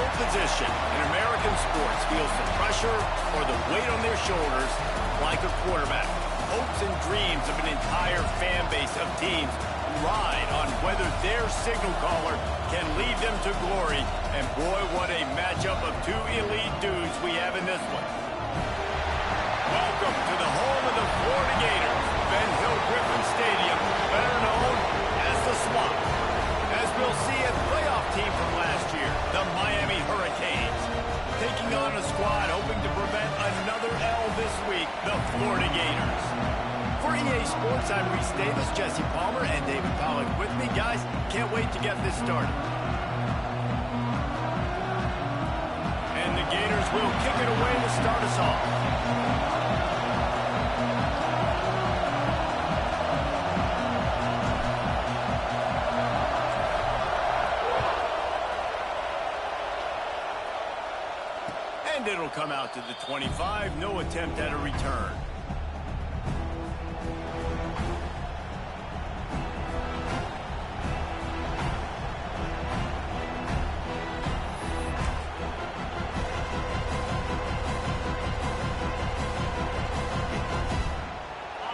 field position in American sports feels the pressure or the weight on their shoulders like a quarterback. Hopes and dreams of an entire fan base of teams ride on whether their signal caller can lead them to glory. And boy, what a matchup of two elite dudes we have in this one. Welcome to the home of the Florida Gators, Ben Hill Griffin Stadium, better known as the Swamp. As we'll see, a playoff team from last year, the Miami Hurricanes, taking on a squad hoping to prevent another L this week, the Florida Gators. For EA Sports, I'm Reese Davis, Jesse Palmer, and David Pollack with me. Guys, can't wait to get this started. And the Gators will kick it away to start us off. And it'll come out to the 25, no attempt at a return.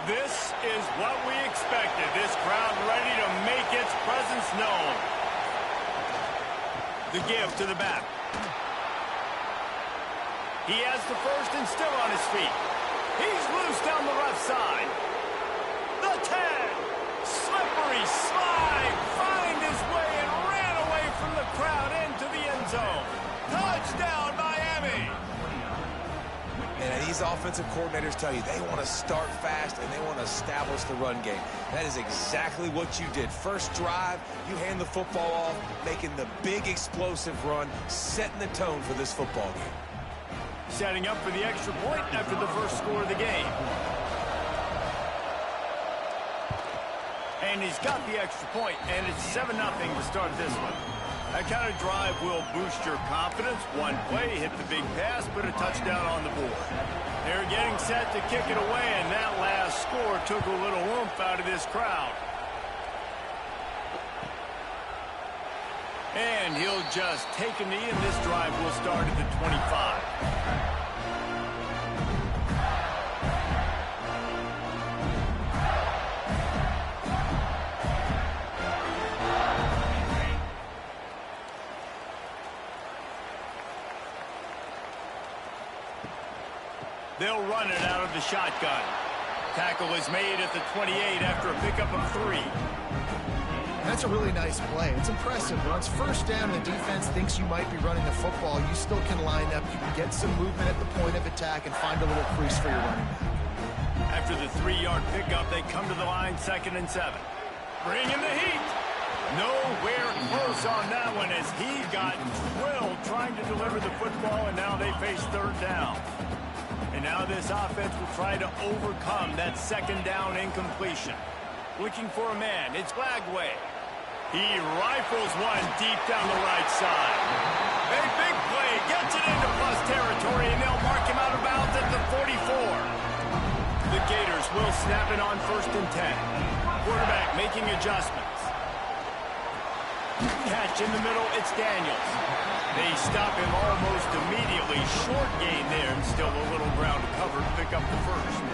This is what we expected. This crowd ready to make its presence known. The give to the back. He has the first and still on his feet. He's loose down the left side. The 10. Slippery slide. Find his way and ran away from the crowd into the end zone. Touchdown, Miami. And these offensive coordinators tell you they want to start fast and they want to establish the run game. That is exactly what you did. First drive, you hand the football off, making the big explosive run, setting the tone for this football game. Setting up for the extra point after the first score of the game. And he's got the extra point, and it's 7-0 to start this one. That kind of drive will boost your confidence. One play, hit the big pass, put a touchdown on the board. They're getting set to kick it away, and that last score took a little oomph out of this crowd. And he'll just take a knee, and this drive will start at the 25. They'll run it out of the shotgun. Tackle is made at the 28 after a pickup of 3. That's a really nice play. It's impressive. When it's first down and the defense thinks you might be running the football, you still can line up. You can get some movement at the point of attack and find a little crease for your running back. After the 3-yard pickup, they come to the line, 2nd and 7. Bring in the heat. Nowhere close on that one as he got drilled trying to deliver the football, and now they face 3rd down. And now this offense will try to overcome that 2nd down incompletion. Looking for a man, it's Glagway. He rifles one deep down the right side. A big play, gets it into plus territory, and they'll mark him out of bounds at the 44. The Gators will snap it on 1st and 10. Quarterback making adjustments. Catch in the middle, it's Daniels. They stop him almost immediately. Short gain there, and still a little ground to cover to pick up the first.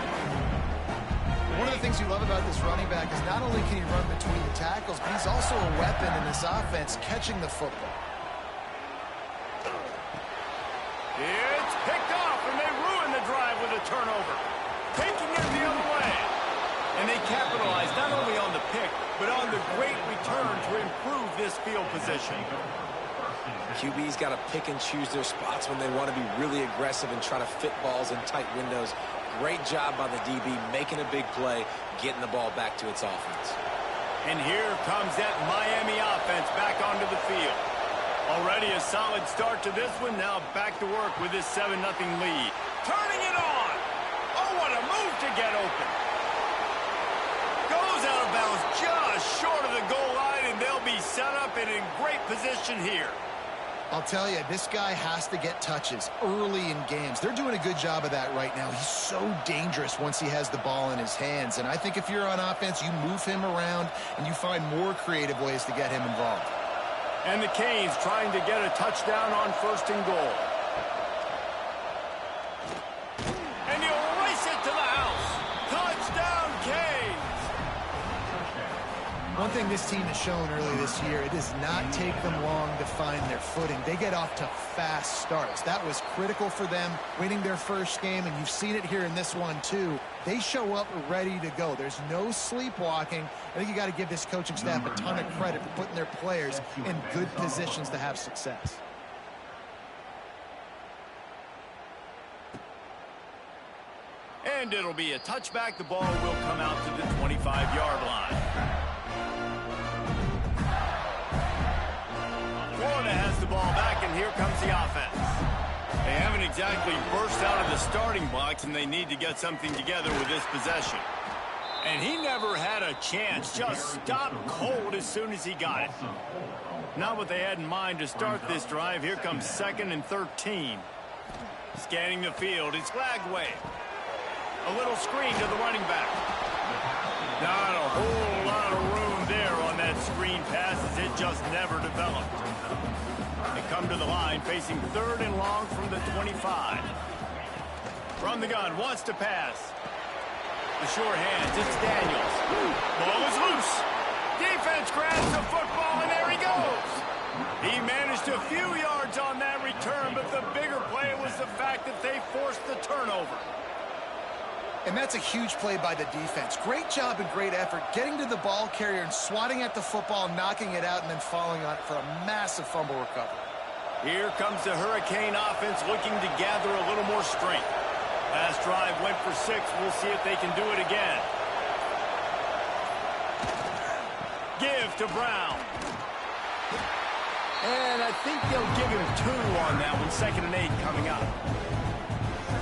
One of the things you love about this running back is not only can he run between the tackles, but he's also a weapon in this offense catching the football. It's picked off, and they ruin the drive with a turnover. Taking it the other way. And they capitalize not only on the pick, but on the great return to improve this field position. QB's got to pick and choose their spots when they want to be really aggressive and try to fit balls in tight windows. Great job by the DB making a big play, getting the ball back to its offense. And here comes that Miami offense back onto the field. Already a solid start to this one. Now back to work with this 7-0 lead. Turning it on. Oh, what a move to get open. Goes out of bounds just short of the goal line, and they'll be set up and in great position here. I'll tell you, this guy has to get touches early in games. They're doing a good job of that right now. He's so dangerous once he has the ball in his hands. And I think if you're on offense, you move him around and you find more creative ways to get him involved. And the Canes trying to get a touchdown on 1st and goal. And he'll race it to the house. Touchdown, Canes! One thing this team has shown early this year, it does not take them long to find their footing. They get off to fast starts. That was critical for them winning their first game, and you've seen it here in this one too. They show up ready to go. There's no sleepwalking. I think you got to give this coaching staff a ton of credit for putting their players in good positions to have success. And it'll be a touchback. The ball will come out to the 25-yard line. Florida has the ball back, and here comes the offense. They haven't exactly burst out of the starting box, and they need to get something together with this possession. And he never had a chance. Just stopped cold as soon as he got it. Not what they had in mind to start this drive. Here comes 2nd and 13. Scanning the field. It's flagged away. A little screen to the running back. Not a whole lot of room there on that screen pass as it just never developed. They come to the line facing 3rd and long from the 25. From the gun, wants to pass. The sure hands, it's Daniels. Ball is loose. Defense grabs the football, and there he goes. He managed a few yards on that return, but the bigger play was the fact that they forced the turnover. And that's a huge play by the defense. Great job and great effort getting to the ball carrier and swatting at the football, knocking it out, and then falling on it for a massive fumble recovery. Here comes the Hurricane offense looking to gather a little more strength. Last drive went for 6. We'll see if they can do it again. Give to Brown. And I think they'll give him 2 on that one. 2nd and 8 coming up.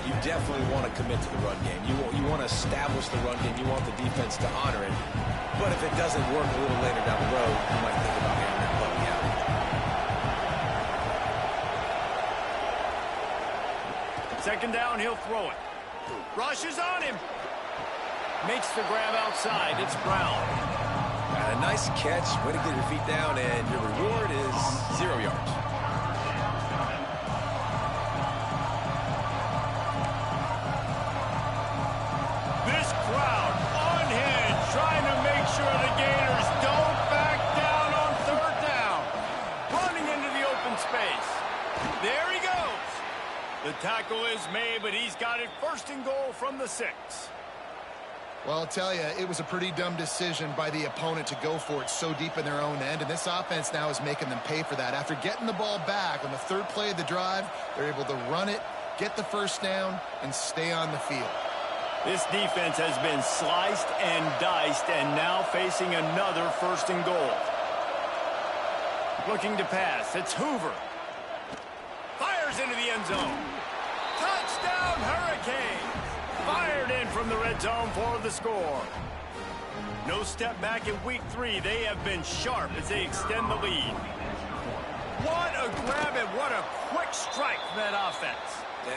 You definitely want to commit to the run game. You want to establish the run game. You want the defense to honor it. But if it doesn't work a little later down the road, you might think about having that play out. 2nd down, he'll throw it. Rushes on him. Makes the grab outside. It's Brown. A nice catch. Way to get your feet down, and your reward is 0 yards. This crowd unhinged, trying to make sure the Gators don't back down on 3rd down. Running into the open space. There he goes. The tackle is made, but he's got it 1st and goal from the 6. Well, I'll tell you, it was a pretty dumb decision by the opponent to go for it so deep in their own end, and this offense now is making them pay for that. After getting the ball back on the 3rd play of the drive, they're able to run it, get the 1st down, and stay on the field. This defense has been sliced and diced, and now facing another 1st and goal. Looking to pass, it's Hoover. Fires into the end zone. Touchdown, Hurricanes! Fired in from the red zone for the score. No step back in week 3. They have been sharp as they extend the lead. What a grab and what a quick strike from that offense.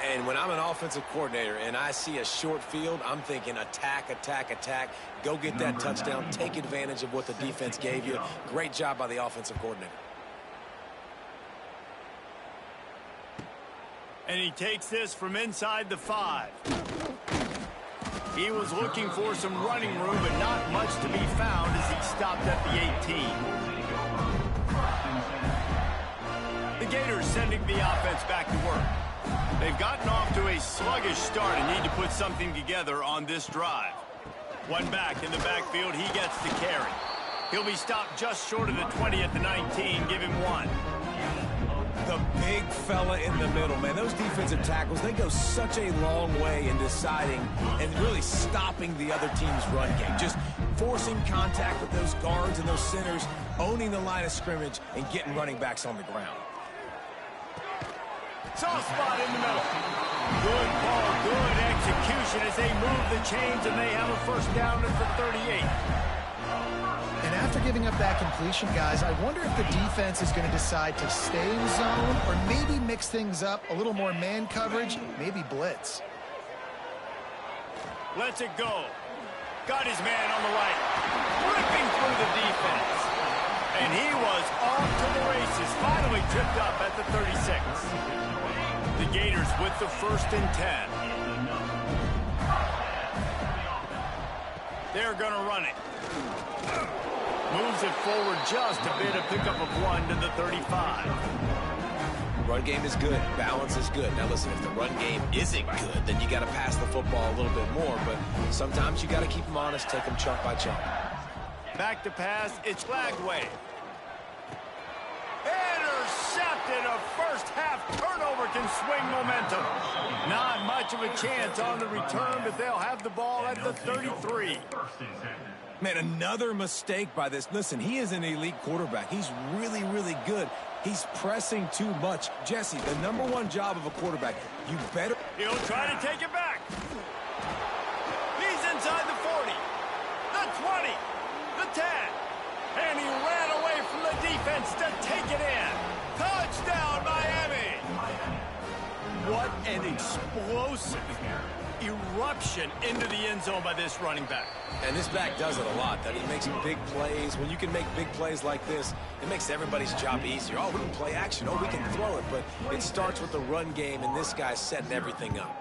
And when I'm an offensive coordinator and I see a short field, I'm thinking attack, attack, attack. Go get that touchdown. Take advantage of what the defense gave you. Great job by the offensive coordinator. And he takes this from inside the 5. He was looking for some running room, but not much to be found as he stopped at the 18. The Gators sending the offense back to work. They've gotten off to a sluggish start and need to put something together on this drive. One back in the backfield, he gets the carry. He'll be stopped just short of the 20 at the 19, give him 1. The big fella in the middle, man. Those defensive tackles, they go such a long way in deciding and really stopping the other team's run game. Just forcing contact with those guards and those centers, owning the line of scrimmage, and getting running backs on the ground. Soft spot in the middle. Good ball, good execution as they move the chains, and they have a 1st down at the 38. And after giving up that completion, guys, I wonder if the defense is going to decide to stay in zone or maybe mix things up, a little more man coverage, maybe blitz. Lets it go. Got his man on the right. Ripping through the defense. And he was off to the races, finally tripped up at the 36. The Gators with the 1st and 10. They're going to run it. Moves it forward just a bit, a pickup of 1 to the 35. Run game is good. Balance is good. Now listen, if the run game isn't good, then you got to pass the football a little bit more. But sometimes you got to keep them honest, take them chunk by chunk. Back to pass, it's Flagway. Intercepted. A first half turnover can swing momentum. Not much of a chance on the return, but they'll have the ball at the 33. Man, another mistake by this. Listen, he is an elite quarterback. He's really, really good. He's pressing too much. Jesse, the #1 job of a quarterback, you better... He'll try to take it back. He's inside the 40, the 20, the 10. And he ran away from the defense to take it in. Touchdown, Miami. What an explosive eruption into the end zone by this running back. And this back does it a lot. That he makes big plays. When you can make big plays like this, it makes everybody's job easier. Oh, we can play action. Oh, we can throw it. But it starts with the run game, and this guy's setting everything up.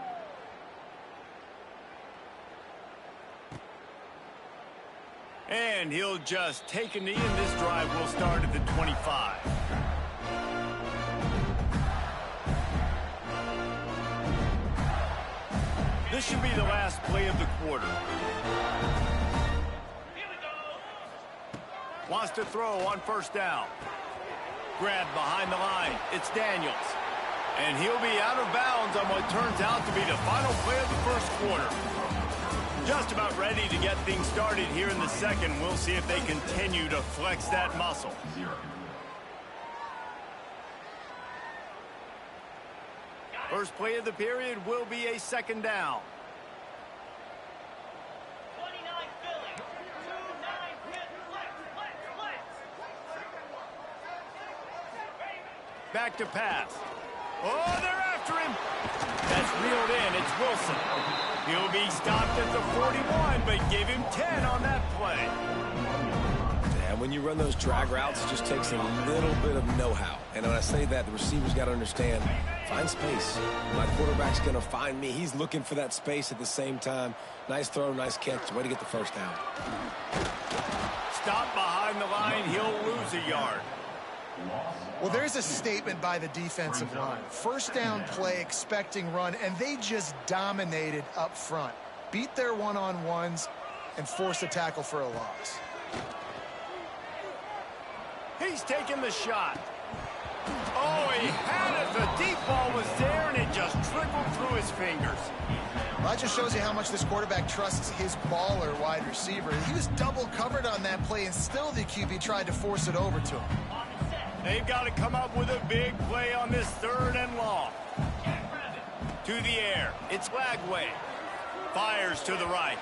And he'll just take a knee, and this drive will start at the 25. This should be the last play of the quarter. Wants to throw on 1st down. Grabbed behind the line. It's Daniels. And he'll be out of bounds on what turns out to be the final play of the 1st quarter. Just about ready to get things started here in the 2nd. We'll see if they continue to flex that muscle. First play of the period will be a 2nd down. Back to pass. Oh, they're after him. That's reeled in. It's Wilson. He'll be stopped at the 41, but give him 10 on that play. And when you run those drag routes, it just takes a little bit of know-how. And when I say that, the receiver's got to understand, find space. My quarterback's going to find me. He's looking for that space at the same time. Nice throw, nice catch. Way to get the 1st down. Stop behind the line. He'll lose a yard. Well, there's a statement by the defensive line. 1st down play, expecting run, and they just dominated up front. Beat their one-on-ones and forced a tackle for a loss. He's taking the shot. Oh, he had it. The deep ball was there, and it just trickled through his fingers. Well, that just shows you how much this quarterback trusts his baller wide receiver. He was double covered on that play, and still the QB tried to force it over to him. They've got to come up with a big play on this 3rd and long. To the air. It's Flagway. Fires to the right.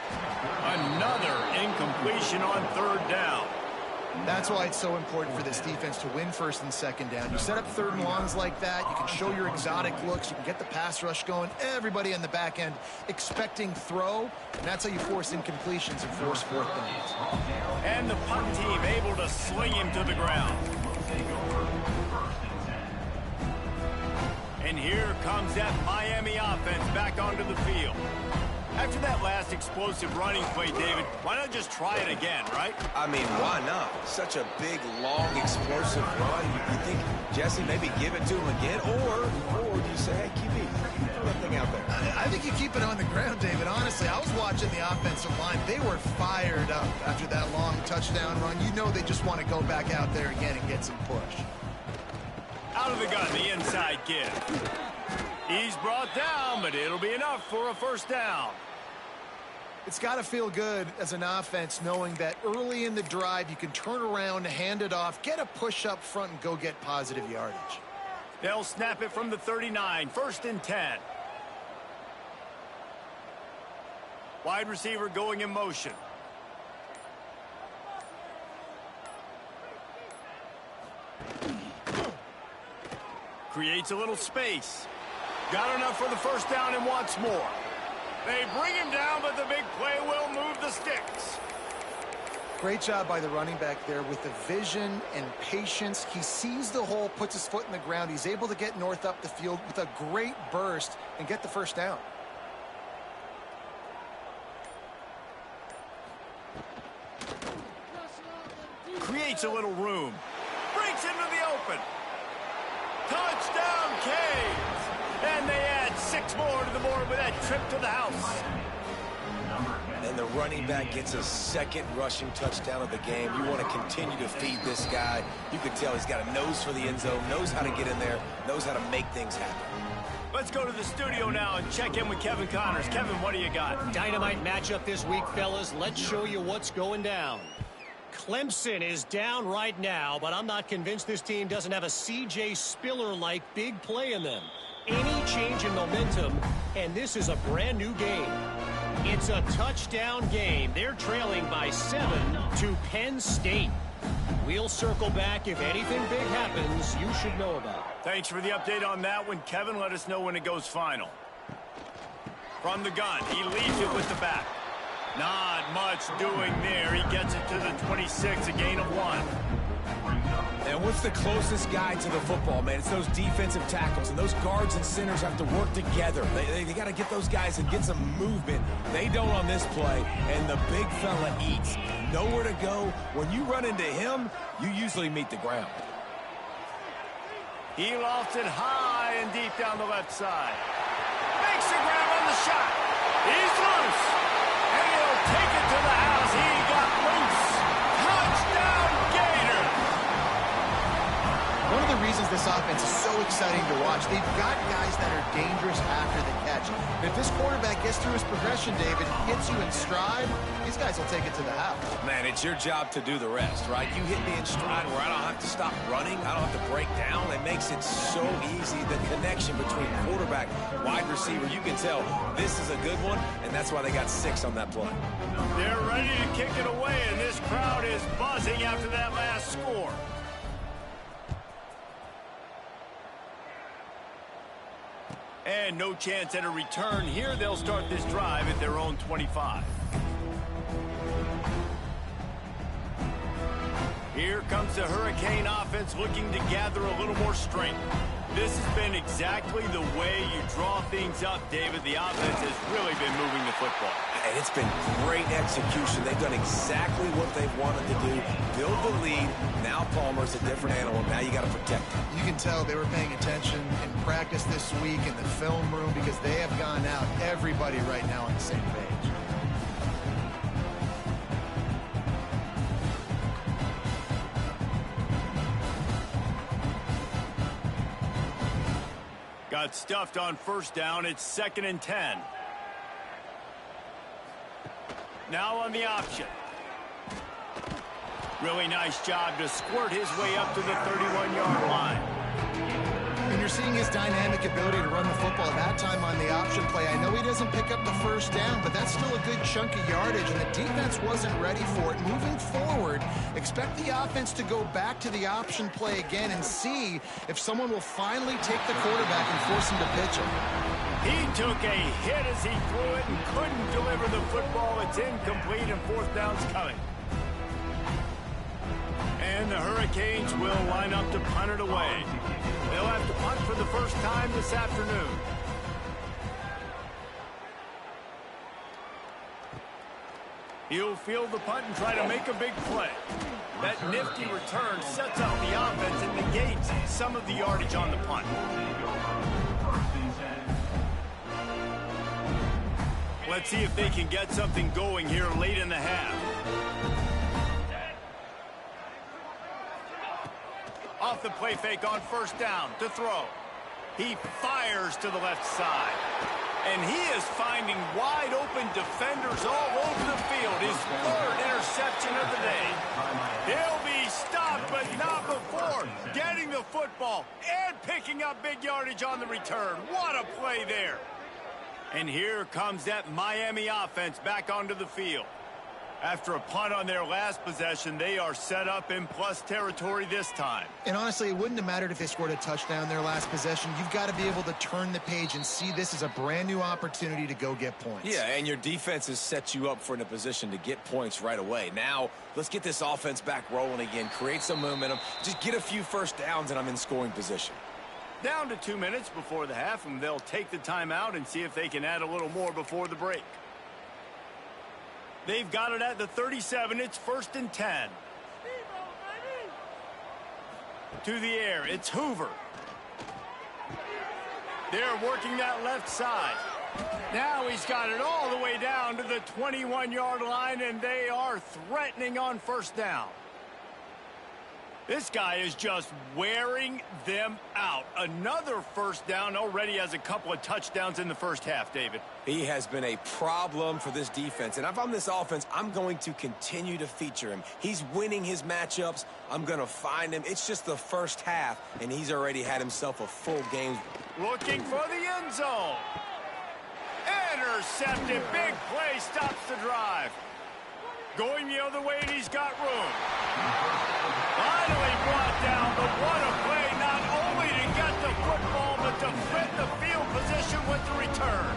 Another incompletion on 3rd down. That's why it's so important for this defense to win 1st and 2nd down. You set up 3rd and longs like that. You can show your exotic looks. You can get the pass rush going. Everybody on the back end expecting throw. And that's how you force incompletions and force 4th downs. And the punt team able to sling him to the ground. And here comes that Miami offense back onto the field. After that last explosive running play, David, why not just try it again, right? I mean, why not? Such a big, long, explosive run. You think, Jesse, maybe give it to him again? Or do you say, hey, QB, throw that thing out there? I think you keep it on the ground, David. Honestly, I was watching the offensive line. They were fired up after that long touchdown run. You know they just want to go back out there again and get some push. Out of the gun, the inside kid. He's brought down, but it'll be enough for a 1st down. It's got to feel good as an offense knowing that early in the drive you can turn around, hand it off, get a push up front, and go get positive yardage. They'll snap it from the 39, 1st and 10. Wide receiver going in motion. Creates a little space. Got enough for the 1st down and wants more. They bring him down, but the big play will move the sticks. Great job by the running back there with the vision and patience. He sees the hole, puts his foot in the ground. He's able to get north up the field with a great burst and get the first down. Creates a little room. Breaks into the open. Touchdown, Canes! And they add 6 more to the board with that trip to the house. And the running back gets a second rushing touchdown of the game. You want to continue to feed this guy. You can tell he's got a nose for the end zone, knows how to get in there, knows how to make things happen. Let's go to the studio now and check in with Kevin Connors. Kevin, what do you got? Dynamite matchup this week, fellas. Let's show you what's going down. Clemson is down right now, but I'm not convinced this team doesn't have a C.J. Spiller-like big play in them. Any change in momentum, and this is a brand new game. It's a touchdown game. They're trailing by 7 to Penn State. We'll circle back if anything big happens you should know about. Thanks for the update on that one, Kevin. Let us know when it goes final. From the gun, he leads it with the back. Not much doing there. He gets it to the 26, a gain of 1. And what's the closest guy to the football, man? It's those defensive tackles, and those guards and centers have to work together. They got to get those guys and get some movement. They don't on this play, and the big fella eats. Nowhere to go. When you run into him, you usually meet the ground. He lofts it high and deep down the left side. Makes the grab on the shot. He's loose. And he'll take it to the house. He got loose. Touchdown, Gators. One of the reasons this offense is so exciting to watch, they've got guys that are dangerous after the catch. And if this quarterback gets through his progression, David, hits you in stride, these guys will take it to the house. Man, it's your job to do the rest, right? You hit me in stride where I don't have to stop running. I don't have to break down. It makes it so easy. The connection between quarterback, wide receiver, you can tell this is a good one, and that's why they got 6 on that play. They're ready to kick it away, and this crowd is buzzing after that last score. And no chance at a return here. They'll start this drive at their own 25. Here comes the Hurricane offense looking to gather a little more strength. This has been exactly the way you draw things up, David. The offense has really been moving the football. And it's been great execution. They've done exactly what they've wanted to do. Build the lead. Now Palmer's a different animal. Now you got to protect him. You can tell they were paying attention in practice this week in the film room because they have gone out, everybody right now on the same page. Got stuffed on first down. It's 2nd and 10. Now on the option. Really nice job to squirt his way up to the 31-yard line. And you're seeing his dynamic ability to run the football that time on the option play. I know he doesn't pick up the first down, but that's still a good chunk of yardage, and the defense wasn't ready for it. Moving forward, expect the offense to go back to the option play again and see if someone will finally take the quarterback and force him to pitch him. He took a hit as he threw it and couldn't deliver the football. It's incomplete, and 4th down's coming. And the Hurricanes will line up to punt it away. They'll have to punt for the first time this afternoon. He'll field the punt and try to make a big play. That nifty return sets up the offense and negates some of the yardage on the punt. Let's see if they can get something going here late in the half. Off the play fake on first down to throw. He fires to the left side. And he is finding wide open defenders all over the field. His 3rd interception of the day. He'll be stopped, but not before getting the football and picking up big yardage on the return. What a play there. And here comes that Miami offense back onto the field. After a punt on their last possession, they are set up in plus territory this time. And honestly, it wouldn't have mattered if they scored a touchdown their last possession. You've got to be able to turn the page and see this as a brand new opportunity to go get points. Yeah, and your defense has set you up for in a position to get points right away. Now, let's get this offense back rolling again, create some momentum, just get a few first downs, and I'm in scoring position. Down to 2 minutes before the half, and they'll take the timeout and see if they can add a little more before the break. They've got it at the 37. It's 1st and 10. To the air, it's Hoover. They're working that left side. Now he's got it all the way down to the 21-yard line, and they are threatening on 1st down. This guy is just wearing them out. Another 1st down, already has a couple of touchdowns in the first half, David. He has been a problem for this defense, and if I'm this offense, I'm going to continue to feature him. He's winning his matchups. I'm going to find him. It's just the first half, and he's already had himself a full game. Looking for the end zone. Intercepted. Big play stops the drive. Going the other way, and he's got room. Finally brought down, but what a play, not only to get the football, but to fit the field position with the return.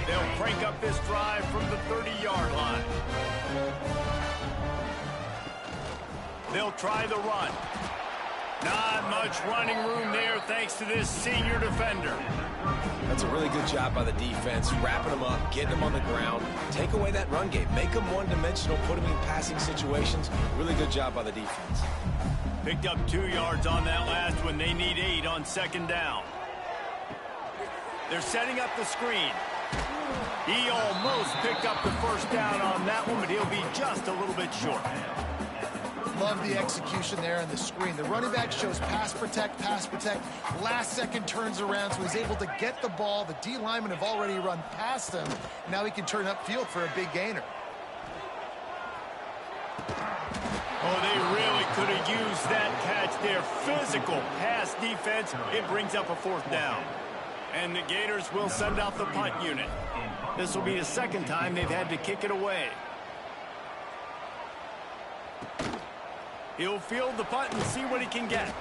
They'll crank up this drive from the 30-yard line. They'll try the run. Not much running room there thanks to this senior defender. That's a really good job by the defense, wrapping them up, getting them on the ground. Take away that run game. Make them one-dimensional, put them in passing situations. Really good job by the defense. Picked up 2 yards on that last one. They need 8 on 2nd down. They're setting up the screen. He almost picked up the 1st down on that one, but he'll be just a little bit short. Love the execution there on the screen. The running back shows pass protect, last second turns around, so he's able to get the ball. The D linemen have already run past him. Now he can turn upfield for a big gainer. Oh, they really could have used that catch there. Physical pass defense. It brings up a 4th down. And the Gators will send out the punt unit. This will be the 2nd time they've had to kick it away. He'll field the punt and see what he can get.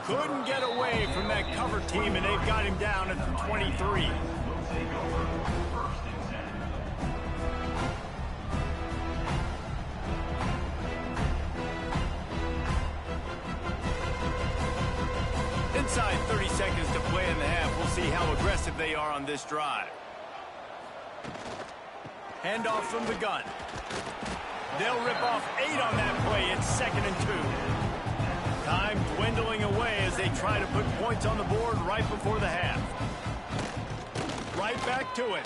Couldn't get away from that cover team, and they've got him down at the 23. Inside 30 seconds to play in the half. We'll see how aggressive they are on this drive. Handoff from the gun. They'll rip off 8 on that play. It's 2nd and 2. Time dwindling away as they try to put points on the board right before the half. Right back to it.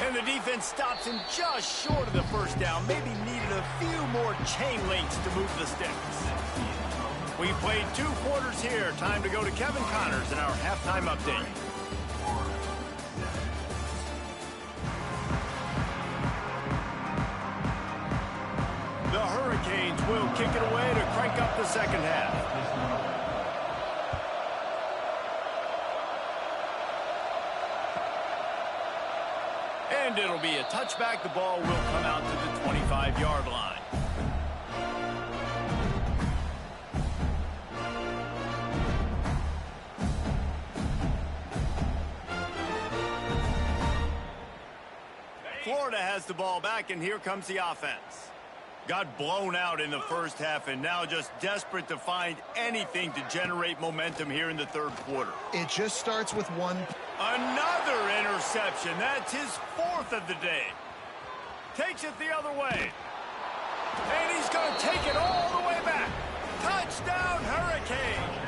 And the defense stops him just short of the 1st down. Maybe needed a few more chain links to move the sticks. We played 2 quarters here. Time to go to Kevin Connors in our halftime update. The Hurricanes will kick it away to crank up the 2nd half. And it'll be a touchback. The ball will come out to the 25-yard line. Florida has the ball back, and here comes the offense. Got blown out in the first half, and now just desperate to find anything to generate momentum here in the 3rd quarter. It just starts with one. Another interception. That's his 4th of the day. Takes it the other way. And he's going to take it all the way back. Touchdown, Hurricanes.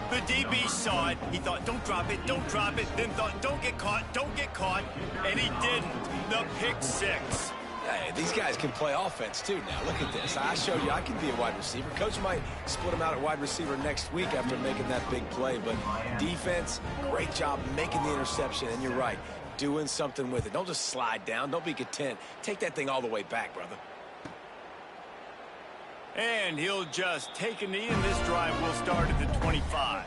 The DB saw it. He thought, don't drop it, don't drop it. Then thought, don't get caught, don't get caught. And he didn't. The pick 6. Hey, these guys can play offense, too, now. Look at this. I showed you I can be a wide receiver. Coach might split him out at wide receiver next week after making that big play. But defense, great job making the interception. And you're right, doing something with it. Don't just slide down. Don't be content. Take that thing all the way back, brother. And he'll just take a knee, and this drive will start at the 25.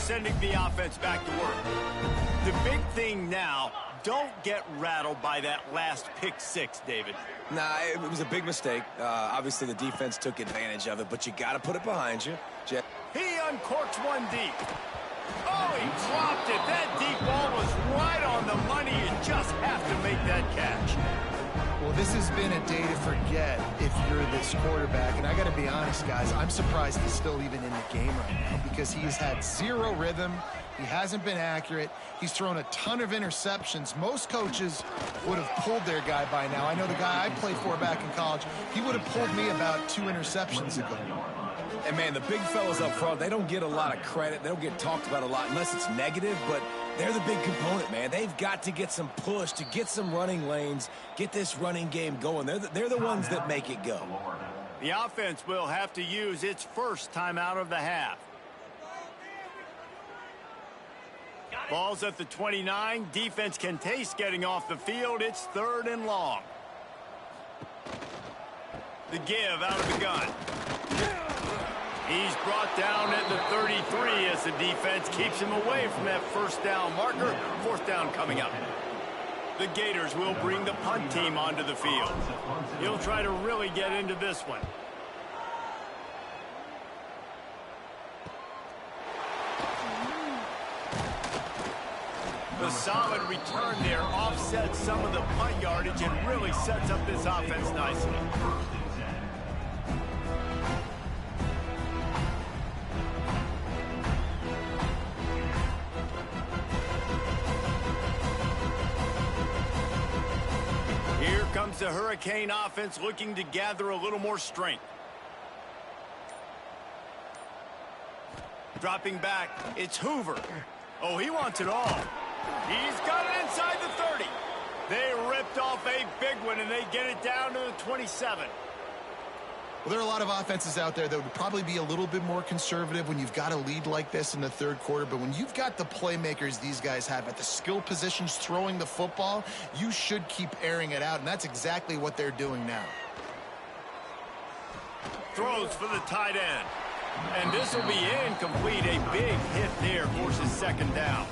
sending the offense back to work. The big thing now, don't get rattled by that last pick six, David. Nah, it was a big mistake. Obviously, the defense took advantage of it, but you got to put it behind you. He uncorks one deep. Oh, he dropped it. That deep ball was right on the money. You just have to make that catch. Well, this has been a day to forget if you're this quarterback. And I got to be honest, guys, I'm surprised he's still even in the game right now because he's had zero rhythm. He hasn't been accurate. He's thrown a ton of interceptions. Most coaches would have pulled their guy by now. I know the guy I played for back in college, he would have pulled me about 2 interceptions ago. And, man, the big fellas up front, they don't get a lot of credit. They don't get talked about a lot unless it's negative, but they're the big component, man. They've got to get some push, to get some running lanes, get this running game going. They're the ones that make it go. The offense will have to use its first timeout of the half. Ball's at the 29. Defense can taste getting off the field. It's 3rd and long. The give out of the gun. He's brought down at the 33 as the defense keeps him away from that first down marker. 4th down coming up. The Gators will bring the punt team onto the field. He'll try to really get into this one. The solid return there offsets some of the punt yardage and really sets up this offense nicely. Here comes the Hurricane offense looking to gather a little more strength. Dropping back, it's Hoover. Oh, he wants it all. He's got it inside the 30. They ripped off a big one, and they get it down to the 27. Well, there are a lot of offenses out there that would probably be a little bit more conservative when you've got a lead like this in the 3rd quarter. But when you've got the playmakers these guys have at the skill positions throwing the football, you should keep airing it out, and that's exactly what they're doing now. Throws for the tight end. And this will be incomplete. A big hit there forces 2nd down.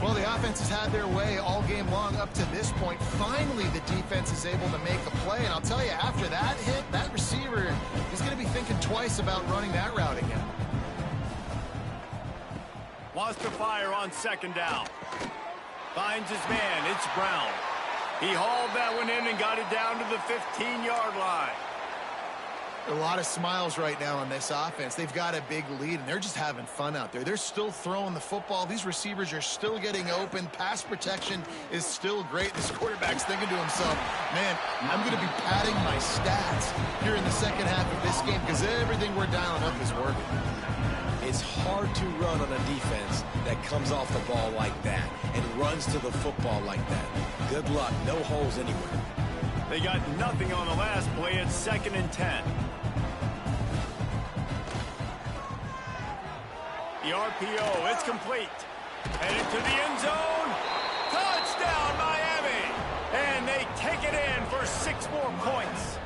Well, the offense has had their way all game long up to this point. Finally, the defense is able to make a play. And I'll tell you, after that hit, that receiver is going to be thinking twice about running that route again. Wants to fire on 2nd down. Finds his man. It's Brown. He hauled that one in and got it down to the 15-yard line. A lot of smiles right now on this offense. They've got a big lead, and they're just having fun out there. They're still throwing the football. These receivers are still getting open. Pass protection is still great. This quarterback's thinking to himself, man, I'm going to be padding my stats here in the 2nd half of this game because everything we're dialing up is working. It's hard to run on a defense that comes off the ball like that and runs to the football like that. Good luck. No holes anywhere. They got nothing on the last play. It's 2nd and 10. The RPO, it's complete. Headed to the end zone. Touchdown, Miami. And they take it in for 6 more points.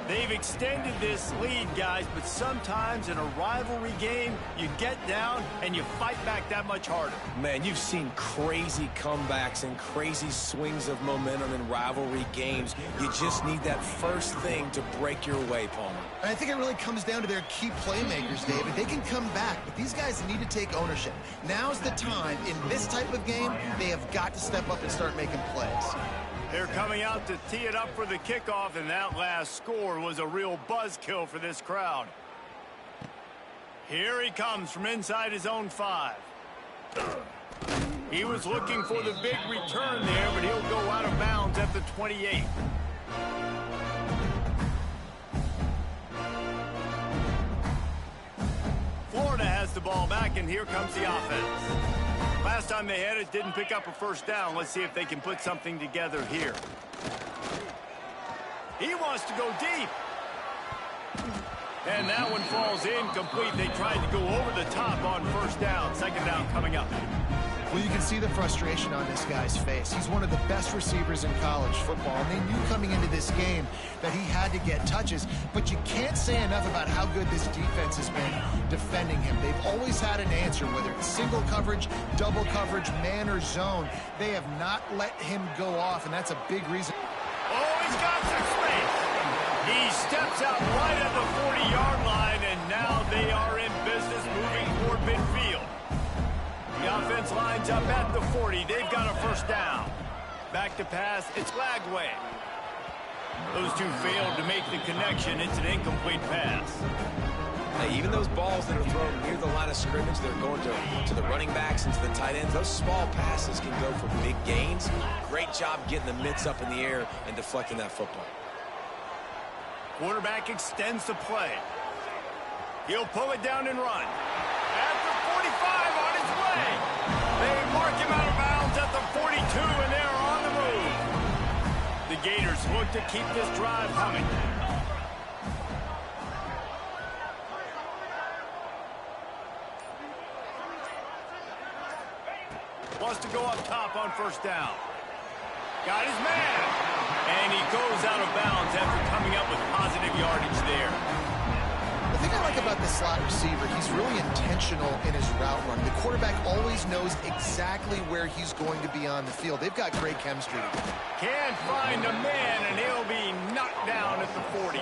They've extended this lead, guys, but sometimes in a rivalry game, you get down and you fight back that much harder. Man, you've seen crazy comebacks and crazy swings of momentum in rivalry games. You just need that first thing to break your way, Palmer. And I think it really comes down to their key playmakers, David. They can come back, but these guys need to take ownership. Now's the time. In this type of game, they have got to step up and start making plays. They're coming out to tee it up for the kickoff, and that last score was a real buzzkill for this crowd. Here he comes from inside his own 5. He was looking for the big return there, but he'll go out of bounds at the 28. Florida has the ball back, and here comes the offense. Last time they had it, didn't pick up a 1st down. Let's see if they can put something together here. He wants to go deep. And that one falls incomplete. They tried to go over the top on 1st down. 2nd down coming up. Well, you can see the frustration on this guy's face. He's one of the best receivers in college football, and they knew coming into this game that he had to get touches, but you can't say enough about how good this defense has been defending him. They've always had an answer, whether it's single coverage, double coverage, man or zone. They have not let him go off, and that's a big reason. Oh, he's got some space. He steps out right at the 40-yard line, and now they are in business moving toward midfield. The offense lines up at the 40. They've got a first down. Back to pass. It's Lagway. Those two failed to make the connection. It's an incomplete pass. Hey, even those balls that are thrown near the line of scrimmage, they're going to the running backs and to the tight ends. Those small passes can go for big gains. Great job getting the mitts up in the air and deflecting that football. Quarterback extends the play. He'll pull it down and run. At the 45 on his way. They mark him out of bounds at the 42, and they're on the move. The Gators look to keep this drive humming. Wants to go up top on first down. Got his man. And he goes out of bounds after coming up with positive yardage there. The thing I like about the slot receiver, he's really intentional in his route run. The quarterback always knows exactly where he's going to be on the field. They've got great chemistry. Can't find a man, and he'll be knocked down at the 40.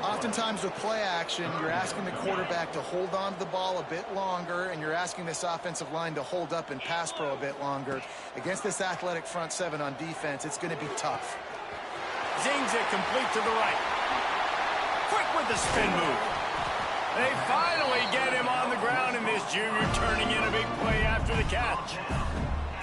Oftentimes with play action, you're asking the quarterback to hold on to the ball a bit longer, and you're asking this offensive line to hold up and pass pro a bit longer. Against this athletic front seven on defense, it's going to be tough. Zings it complete to the right. Quick with the spin move. They finally get him on the ground, and this junior turning in a big play after the catch.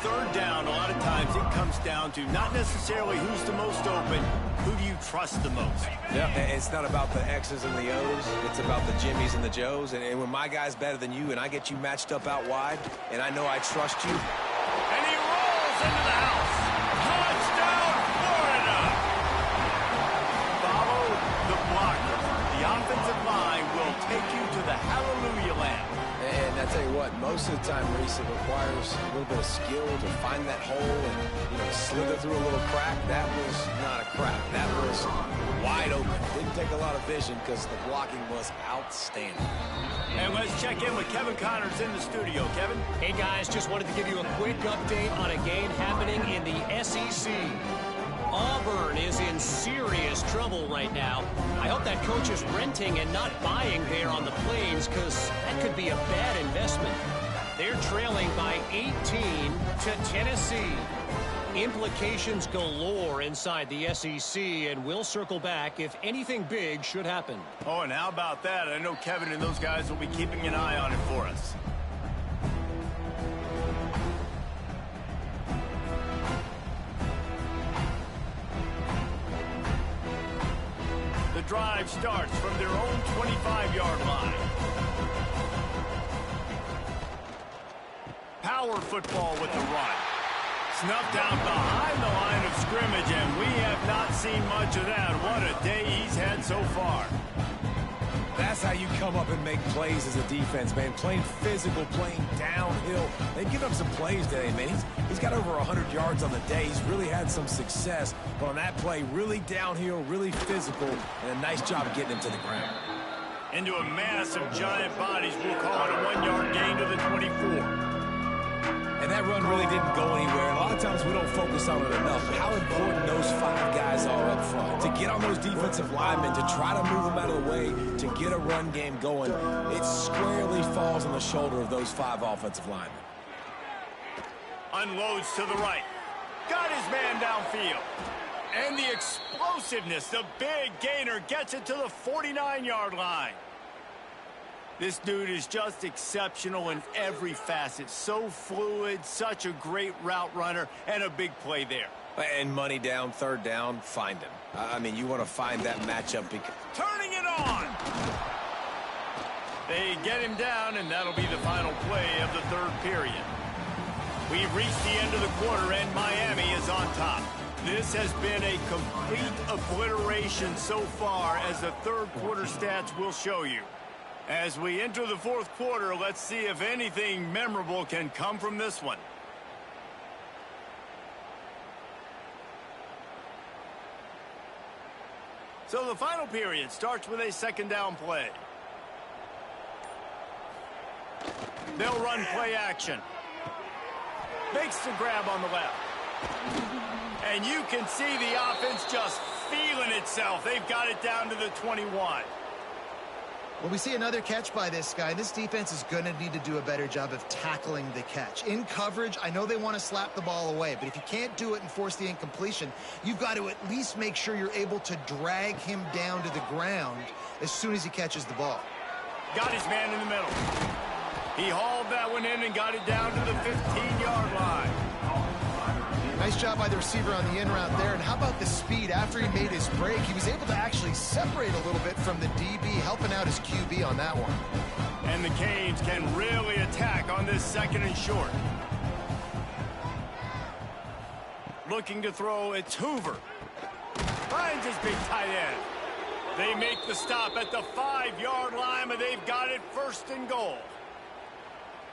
Third down, a lot of times it comes down to not necessarily who's the most open, who do you trust the most? Yeah, it's not about the X's and the O's. It's about the Jimmys and the Joes. And when my guy's better than you and I get you matched up out wide, and I know I trust you. And he rolls into the house. Touchdown, Florida! Follow the blocker. The offensive line will take you to the hallelujah land. And I tell you what, most of the time, Reese, it requires a little bit of skill to find that hole and slither through a little crack. That was not a crack. That was wide open. Didn't take a lot of vision because the blocking was outstanding. And let's check in with Kevin Connors in the studio. Kevin? Hey, guys, just wanted to give you a quick update on a game happening in the SEC. Auburn is in serious trouble right now. I hope that coach is renting and not buying there on the Plains, because that could be a bad investment. They're trailing by 18 to Tennessee. Implications galore inside the SEC, and we'll circle back if anything big should happen. Oh, and how about that? I know Kevin and those guys will be keeping an eye on it for us. The drive starts from their own 25-yard line. Power football with the run. Snuffed out behind the line of scrimmage, and we have not seen much of that. What a day he's had so far. That's how you come up and make plays as a defense, man. Playing physical, playing downhill. They've given up some plays today, man. He's got over 100 yards on the day. He's really had some success. But on that play, really downhill, really physical, and a nice job of getting him to the ground. Into a mass of giant bodies. We'll call it a 1-yard gain to the 24. And that run really didn't go anywhere. A lot of times we don't focus on it enough, but how important those 5 guys are up front. To get on those defensive linemen, to try to move them out of the way, to get a run game going, it squarely falls on the shoulder of those 5 offensive linemen. Unloads to the right. Got his man downfield. And the explosiveness, the big gainer gets it to the 49-yard line. This dude is just exceptional in every facet. So fluid, such a great route runner, and a big play there. And money down, third down, find him. I mean, you want to find that matchup. Turning it on! They get him down, and that'll be the final play of the third period. We've reached the end of the quarter, and Miami is on top. This has been a complete obliteration so far, as the third quarter stats will show you. As we enter the fourth quarter, let's see if anything memorable can come from this one. So the final period starts with a second down play. They'll run play action. Makes the grab on the left. And you can see the offense just feeling itself. They've got it down to the 21. Well, we see another catch by this guy. This defense is going to need to do a better job of tackling the catch. In coverage, I know they want to slap the ball away, but if you can't do it and force the incompletion, you've got to at least make sure you're able to drag him down to the ground as soon as he catches the ball. Got his man in the middle. He hauled that one in and got it down to the 15-yard line. Nice job by the receiver on the in route there. And how about the speed? After he made his break, he was able to actually separate a little bit from the DB, helping out his QB on that one. And the Canes can really attack on this second and short. Looking to throw, it's Hoover. Finds his big tight end. They make the stop at the 5-yard line, but they've got it first and goal.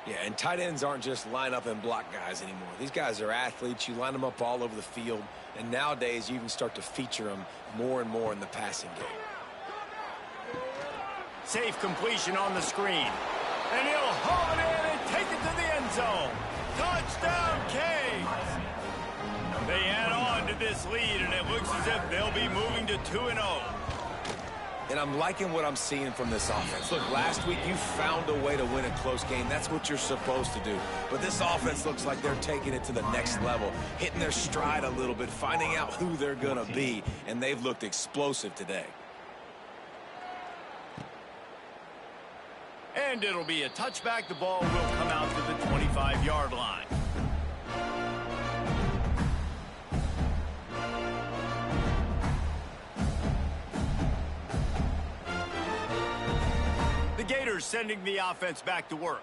Yeah, and tight ends aren't just line up and block guys anymore. These guys are athletes. You line them up all over the field. And nowadays, you can start to feature them more and more in the passing game. Safe completion on the screen. And he'll haul it in and take it to the end zone. Touchdown, Canes! They add on to this lead, and it looks as if they'll be moving to 2-0. And I'm liking what I'm seeing from this offense. Look, last week you found a way to win a close game. That's what you're supposed to do. But this offense looks like they're taking it to the next level, hitting their stride a little bit, finding out who they're going to be. And they've looked explosive today. And it'll be a touchback. The ball will come out to the 25-yard line. Gators sending the offense back to work.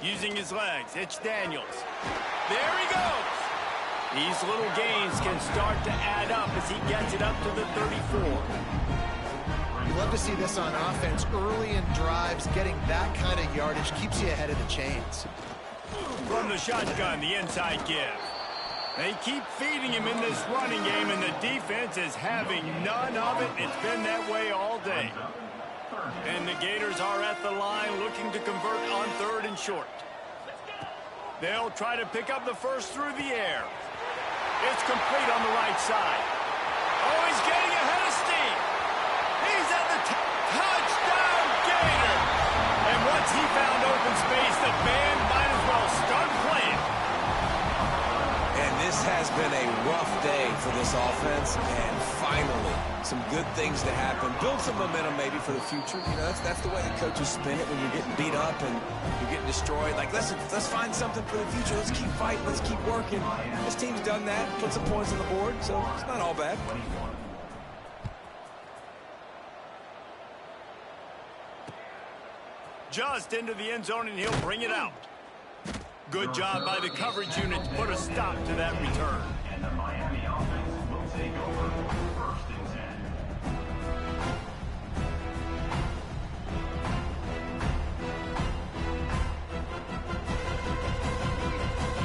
Using his legs, it's Daniels. There he goes. These little gains can start to add up as he gets it up to the 34. You love to see this on offense. Early in drives, getting that kind of yardage keeps you ahead of the chains. From the shotgun, the inside give. They keep feeding him in this running game, and the defense is having none of it. It's been that way all day. And the Gators are at the line looking to convert on 3rd and short. They'll try to pick up the first through the air. It's complete on the right side. Oh, he's getting ahead of steam. He's at the touchdown, Gator. And once he found open space, the band might as well start playing. This has been a rough day for this offense, and finally, some good things to happen. Build some momentum maybe for the future. You know, that's the way the coaches spin it when you're getting beat up and you're getting destroyed. Like, let's find something for the future. Let's keep fighting. Let's keep working. This team's done that, put some points on the board, so it's not all bad. Just into the end zone, and he'll bring it out. Good job by the coverage unit to put a stop to that return. And the Miami offense will take over 1st and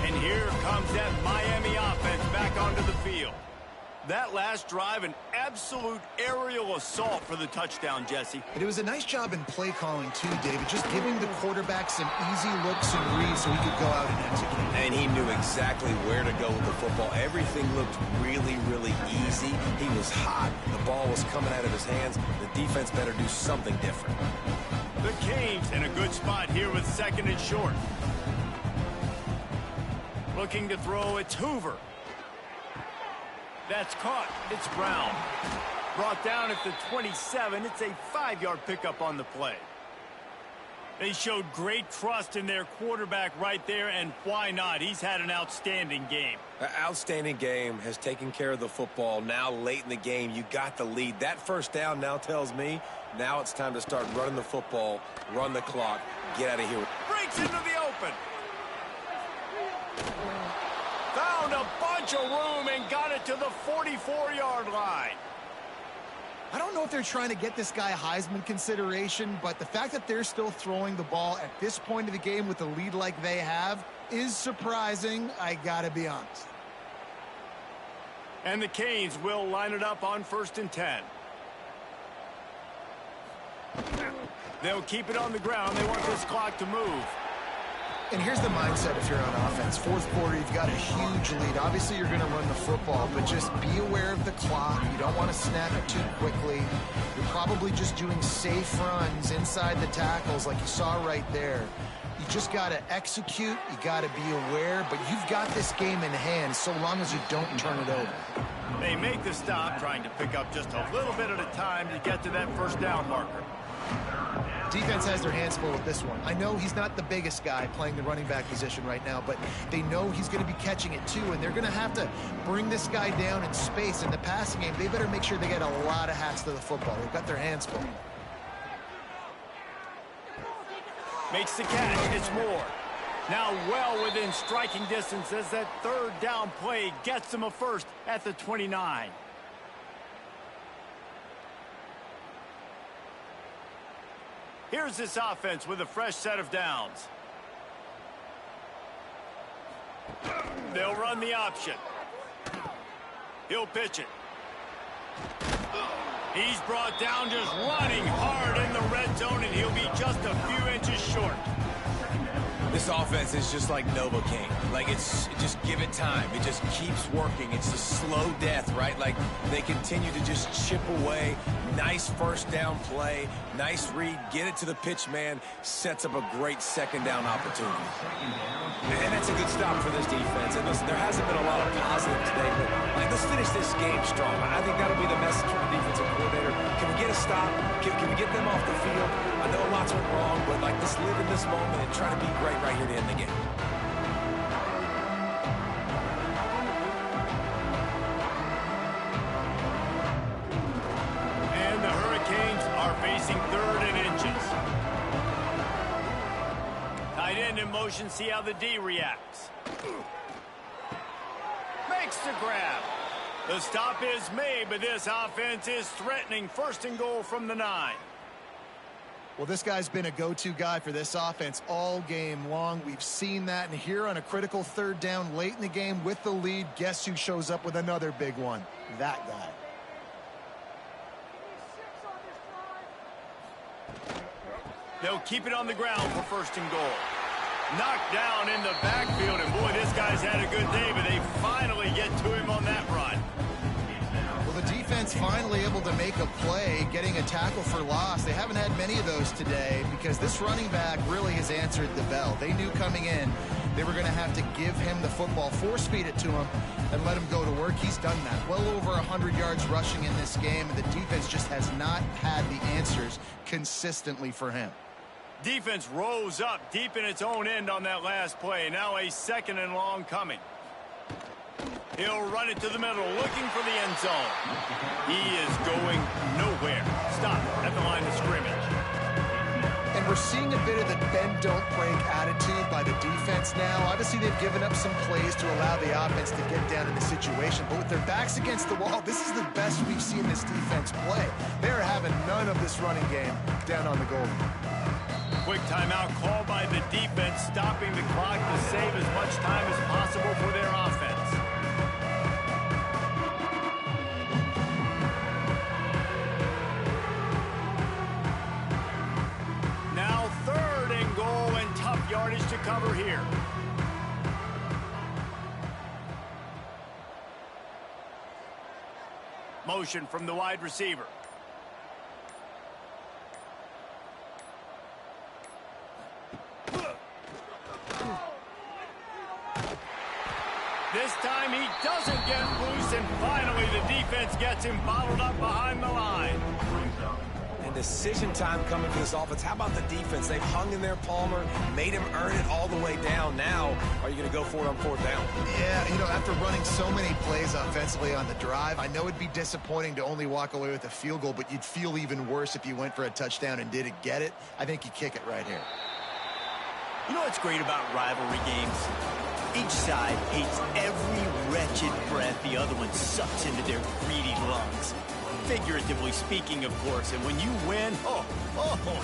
10. And here comes that Miami offense back onto the field. That last drive, an absolute aerial assault for the touchdown, Jesse. But it was a nice job in play calling, too, David, just giving the quarterback some easy looks and reads so he could go out and execute. And he knew exactly where to go with the football. Everything looked really, really easy. He was hot. The ball was coming out of his hands. The defense better do something different. The Canes in a good spot here with 2nd and short. Looking to throw, it's Hoover. That's caught. It's Brown. Brought down at the 27. It's a 5-yard pickup on the play. They showed great trust in their quarterback right there, and why not? He's had an outstanding game. An outstanding game, has taken care of the football. Now late in the game, you got the lead. That first down now tells me now it's time to start running the football, run the clock, get out of here. Breaks into the open. Found a bunch of room and got it to the 44-yard line. I don't know if they're trying to get this guy Heisman consideration, but the fact that they're still throwing the ball at this point of the game with a lead like they have is surprising, I gotta be honest. And the Canes will line it up on 1st and 10. They'll keep it on the ground. They want this clock to move. And here's the mindset if you're on offense. 4th quarter, you've got a huge lead. Obviously, you're going to run the football, but just be aware of the clock. You don't want to snap it too quickly. You're probably just doing safe runs inside the tackles like you saw right there. You just got to execute. You got to be aware, but you've got this game in hand so long as you don't turn it over. They make the stop, trying to pick up just a little bit at a time to get to that 1st down marker. Defense has their hands full with this one. I know he's not the biggest guy playing the running back position right now, but they know he's going to be catching it too, and they're going to have to bring this guy down in space. In the passing game, they better make sure they get a lot of hats to the football. They've got their hands full. Makes the catch. It's Moore. Now well within striking distance as that 3rd down play gets them a first at the 29. Here's this offense with a fresh set of downs. They'll run the option. He'll pitch it. He's brought down just running hard in the red zone, and he'll be just a few inches short. This offense is just like Novocaine. Like, just give it time. It just keeps working. It's a slow death, right? Like, they continue to just chip away. Nice 1st down play. Nice read. Get it to the pitch man. Sets up a great 2nd down opportunity. And that's a good stop for this defense. And listen, there hasn't been a lot of positive today, but like, let's finish this game strong. I think that'll be the message from the defensive coordinator. Can we get a stop? Can we get them off the field? I know lots went wrong, but like, let's live in this moment and try to be great right here to end the game. And the Hurricanes are facing 3rd and inches. Tight end in motion, see how the D reacts. Makes the grab. The stop is made, but this offense is threatening 1st and goal from the 9. Well, this guy's been a go-to guy for this offense all game long. We've seen that, and here on a critical 3rd down late in the game with the lead, guess who shows up with another big one? That guy. They'll keep it on the ground for 1st and goal. Knocked down in the backfield, and boy, this guy's had a good day, but they finally get to him on that run. Well, the defense finally able to make a play, getting a tackle for loss. They haven't had many of those today because this running back really has answered the bell. They knew coming in they were going to have to give him the football, force-feed it to him, and let him go to work. He's done that. Well over 100 yards rushing in this game, and the defense just has not had the answers consistently for him. Defense rose up deep in its own end on that last play. Now a 2nd and long coming. He'll run it to the middle, looking for the end zone. He is going nowhere. Stop at the line of scrimmage. And we're seeing a bit of the bend-don't-break attitude by the defense now. Obviously, they've given up some plays to allow the offense to get down in the situation. But with their backs against the wall, this is the best we've seen this defense play. They're having none of this running game down on the goal. Quick timeout called by the defense, stopping the clock to save as much time as possible for their offense. Now 3rd and goal, and tough yardage to cover here. Motion from the wide receiver. This time he doesn't get loose, and finally the defense gets him bottled up behind the line. And decision time coming for this offense. How about the defense? They've hung in there, Palmer, made him earn it all the way down. Now, are you going to go for it on 4th down? Yeah, you know, after running so many plays offensively on the drive, I know it'd be disappointing to only walk away with a field goal, but you'd feel even worse if you went for a touchdown and didn't get it. I think you kick it right here. You know what's great about rivalry games? Each side hates every wretched breath the other one sucks into their greedy lungs. Figuratively speaking, of course. And when you win, oh,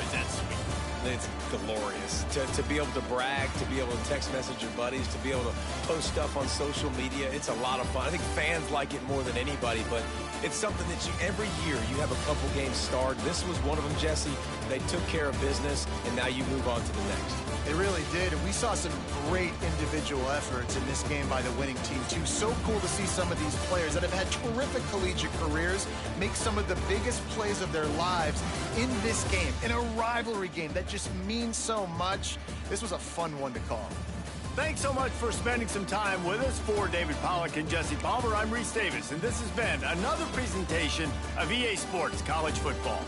is that sweet. It's glorious to be able to brag, to be able to text message your buddies, to be able to post stuff on social media. It's a lot of fun. I think fans like it more than anybody, but it's something that every year you have a couple games starred. This was one of them, Jesse. They took care of business, and now you move on to the next. They really did, and we saw some great individual efforts in this game by the winning team, too. So cool to see some of these players that have had terrific collegiate careers make some of the biggest plays of their lives in this game, in a rivalry game that just means so much. This was a fun one to call. Thanks so much for spending some time with us. For David Pollack and Jesse Palmer, I'm Reese Davis, and this has been another presentation of EA Sports College Football.